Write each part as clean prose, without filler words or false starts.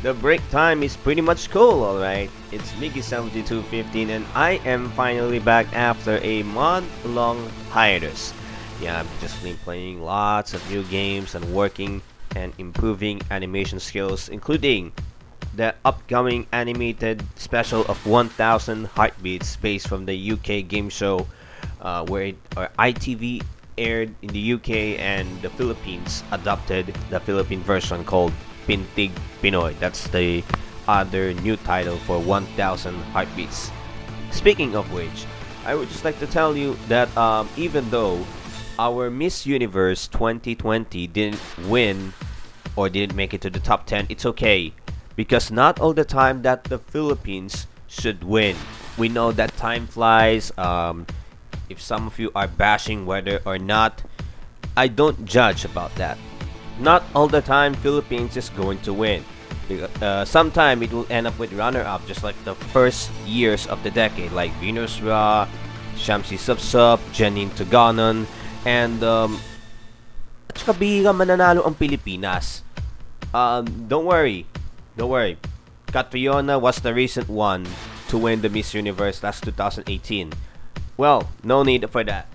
The break time is pretty much cool, alright? It's Mickey7215 and I am finally back after a month-long hiatus. Yeah, I've just been playing lots of new games and working and improving animation skills, including the upcoming animated special of 1000 Heartbeats based from the UK game show where ITV aired in the UK and the Philippines adopted the Philippine version called Pintig Pinoy. That's the other new title for 1000 Heartbeats. Speaking of which, I would just like to tell you that even though our Miss Universe 2020 didn't win or didn't make it to the top 10, it's okay. Because not all the time that the Philippines should win. We know that time flies. If some of you are bashing whether or not, I don't judge about that. Not all the time Philippines is going to win. Sometime it will end up with runner-up, just like the first years of the decade, like Venus Ra, Shamsi Subsub, Janine Tuganon, and at saka bihira mananalo ang Pilipinas. Don't worry. Catriona was the recent one to win the Miss Universe last 2018. Well, no need for that.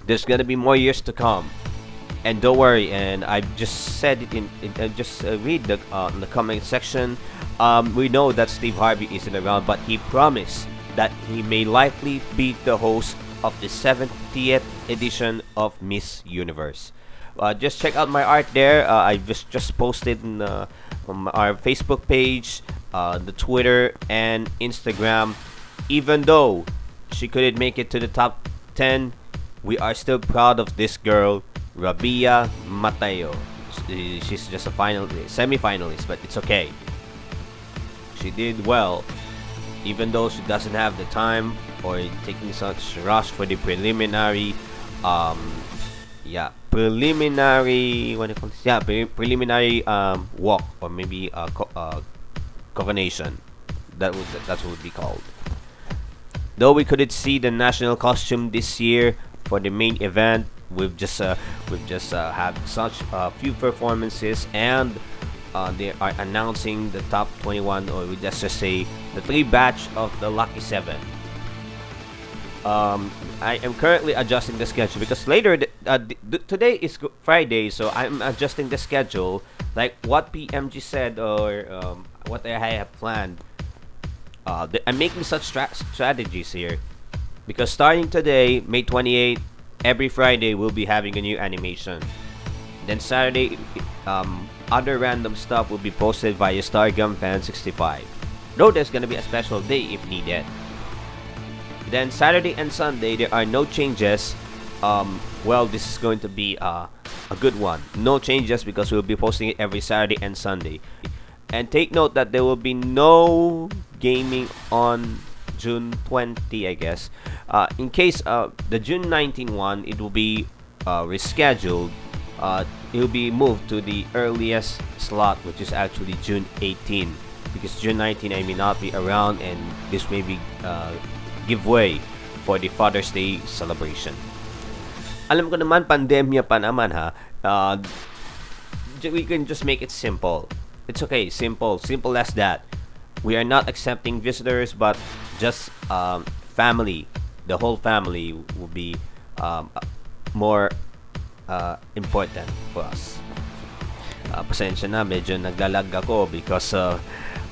There's gonna be more years to come. And don't worry, and I just said it read in the comment section. We know that Steve Harvey isn't around, but he promised that he may likely be the host of the 70th edition of Miss Universe. Just check out my art there. I just posted on our Facebook page, the Twitter and Instagram. Even though she couldn't make it to the top 10, we are still proud of this girl, Rabia Mateo. She's just a semi-finalist, but it's okay. She did well, even though she doesn't have the time or taking such rush for the preliminary preliminary walk, or maybe coronation. That's what would be called. Though we couldn't see the national costume this year for the main event, we've just had such few performances, and they are announcing the top 21, or we just say the 3 batch of the Lucky 7. I am currently adjusting the schedule because today is Friday, so I'm adjusting the schedule like what PMG said, or what I have planned. I'm making such strategies here because starting today, May 28, every Friday we'll be having a new animation. Then Saturday, other random stuff will be posted via Stargum Fan 65. Though there's gonna be a special day if needed. Then Saturday and Sunday there are no changes. Well, this is going to be a good one. No changes because we'll be posting it every Saturday and Sunday. And take note that there will be no gaming on June 20, I guess. In case the June 19 one, it will be rescheduled. It will be moved to the earliest slot, which is actually June 18, because June 19 I may not be around, and this may be give way for the Father's Day celebration. Alam ko naman, pandemya pa naman ha. We can just make it simple. It's okay, simple as that. We are not accepting visitors, but just family. The whole family will be more important for us. Pasensya na, medyo naglalag ako because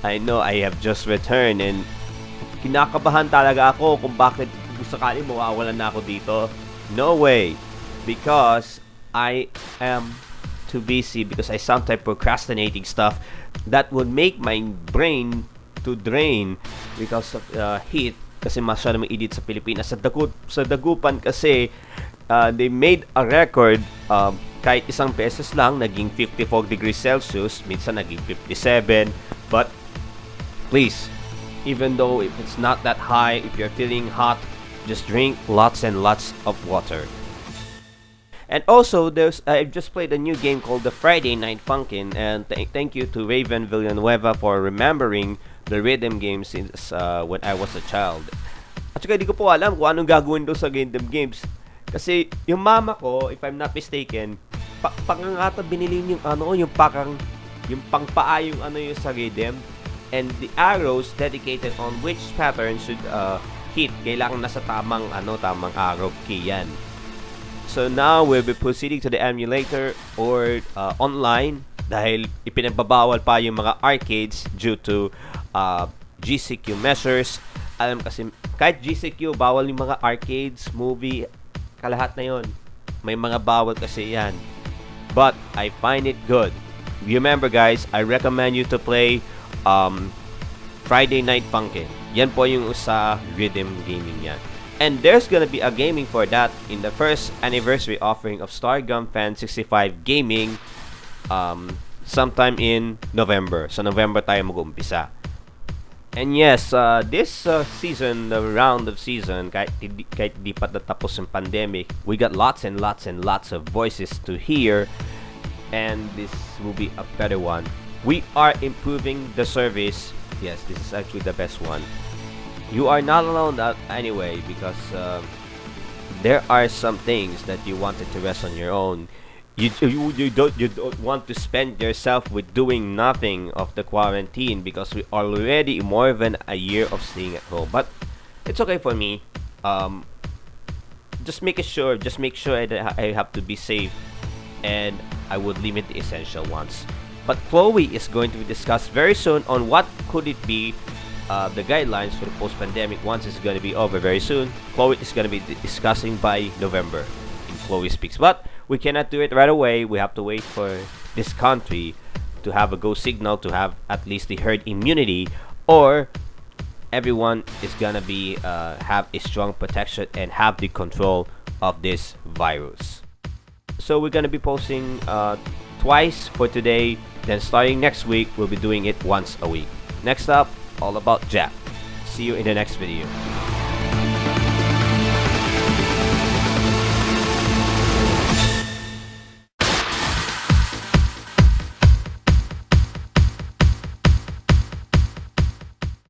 I know I have just returned, and kinakabahan talaga ako kung bakit sakali mawawalan na ako dito. No way, because I am too busy, because I sometimes procrastinating stuff that would make my brain to drain because of heat, kasi masyado may init sa Pilipinas. Sa dagupan kasi they made a record, kahit isang beses lang naging 54 degrees Celsius, minsan naging 57. But please, even though if it's not that high, if you're feeling hot, just drink lots and lots of water. And also, I just played a new game called the Friday Night Funkin', and thank you to Raven Villanueva for remembering the rhythm game since when I was a child. At saka di ko po alam kung anong gagawin doon sa rhythm games. Kasi yung mama ko, if I'm not mistaken, pakangata binili yung parang yung pangpaa yung ano yung sa rhythm, and the arrows dedicated on which pattern should hit. Kailangan nasa tamang arrow key yan. So now we'll be proceeding to the emulator or online dahil ipinagbabawal pa yung mga arcades due to GCQ measures. Alam kasi kahit GCQ bawal yung mga arcades, movie, kalahat na yon. May mga bawal kasi yan. But I find it good. Remember guys, I recommend you to play Friday Night Funkin'. Yan po yung sa rhythm gaming yan. And there's gonna be a gaming for that in the first anniversary offering of Stargum Fan 65 Gaming sometime in November. So November tayo mag-umpisa. And yes, this season, the round of season, kahit di pa natapos yung pandemic, we got lots and lots and lots of voices to hear, and this will be a better one. We are improving the service. Yes, this is actually the best one. You are not alone anyway, because there are some things that you wanted to rest on your own. You don't want to spend yourself with doing nothing of the quarantine, because we are already more than a year of staying at home. But it's okay for me. Just make sure that I have to be safe, and I would limit the essential ones. But Chloe is going to discuss very soon on what could it be. The guidelines for the post-pandemic once it's going to be over very soon. Chloe is going to be discussing by November in Chloe Speaks. But we cannot do it right away. We have to wait for this country to have a go signal, to have at least the herd immunity, or everyone is going to be have a strong protection and have the control of this virus. So we're going to be posting twice for today. Then starting next week, we'll be doing it once a week. Next up, all about Jack. See you in the next video.